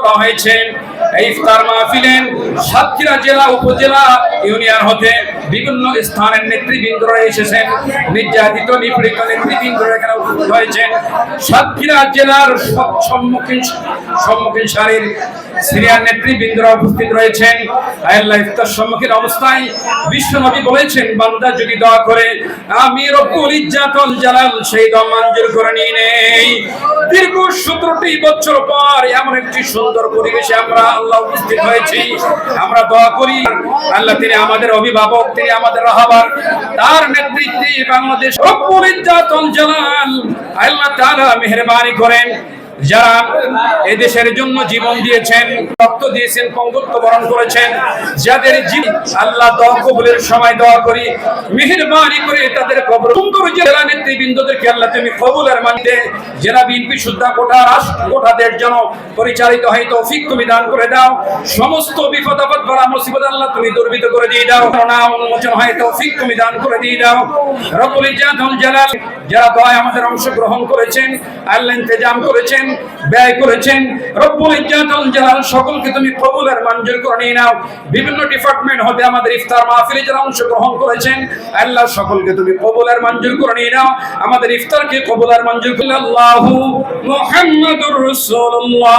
করা হয়েছে। এই ইফতার মাহফিলে সাতক্ষীরা জেলা, উপজেলা, ইউনিয়ন হতে বিভিন্ন স্থানের নেতৃবৃন্দরা এসেছেন। নির্যাতিত নিপীড়িত নেতৃবৃন্দরা এখানে উপস্থিত হয়েছেন। সাতক্ষীরা জেলার সম্মুখীন সারির সিনিয়র নেতৃবৃন্দরা উপস্থিত রয়েছেন। আল্লাহ, ইফতার সম্মুখীন অবস্থায় বিশ্বনবী বলেছেন, বান্দা যদি দোয়া করে আমি রব্বুল ইজ্জাতুল জালাল সেই দোয়া মঞ্জুর করে নিয়ে নেই। দীর্ঘ 17টি বছর পর এমন একটি সুন্দর পরিবেশে আমরা আল্লাহ উপস্থিত হয়েছি। আমরা দোয়া করি আল্লাহ তিনি আমাদের অভিভাবক, তিনি আমাদের রাহবার, তার নেতৃত্বে বাংলাদেশ রব্বুল ইজ্জাতুল জালাল আল্লাহ তাআলা মেহেরবানি করেন। যারা এই দেশের জন্য জীবন দিয়েছেন, রক্ত দিয়েছেন, পঙ্গুত্ব বরণ করেছেন, যাদের আল্লাহ দোয়া কবুলের সময় দোয়া করি মেহেরবানি করে তাদের কবর সুন্দর জেলা নেতৃবৃন্দদেরকে আল্লাহ তুমি কবুলের মানতে জেলা বিএনপি সুদ্ধা কোটাদের জন্য পরিচালিত হয় তৌফিক তুমি দান করে দাও। সমস্ত বিপদ আপদ বালা মুসিবত আল্লাহ তুমি দুর্বিত করে দিয়ে দাও। না উন্মোচন হয় তৌফিক তুমি দান করে দিয়ে দাও। রব্বুল ইজ্জাতুল জালাল যারা দোয়ায় আমাদের অংশগ্রহণ করেছেন, আল্লাহ ইন্তজাম করেছেন, ব্যয় করেছেন, রব্বুল ইজ্জাতুল জালাল সকলকে তুমি কবুলের মঞ্জুর করে নিয়ে নাও। বিভিন্ন ডিপার্টমেন্ট হতে আমাদের ইফতার মাহফিলে যারা অংশগ্রহণ করেছেন, আল্লাহ সকলকে তুমি কবুলের মঞ্জুর করে নিয়ে নাও। আমাদের ইফতারকে কবুলের মঞ্জুর করে আল্লাহু মুহাম্মাদুর রাসূলুল্লাহ।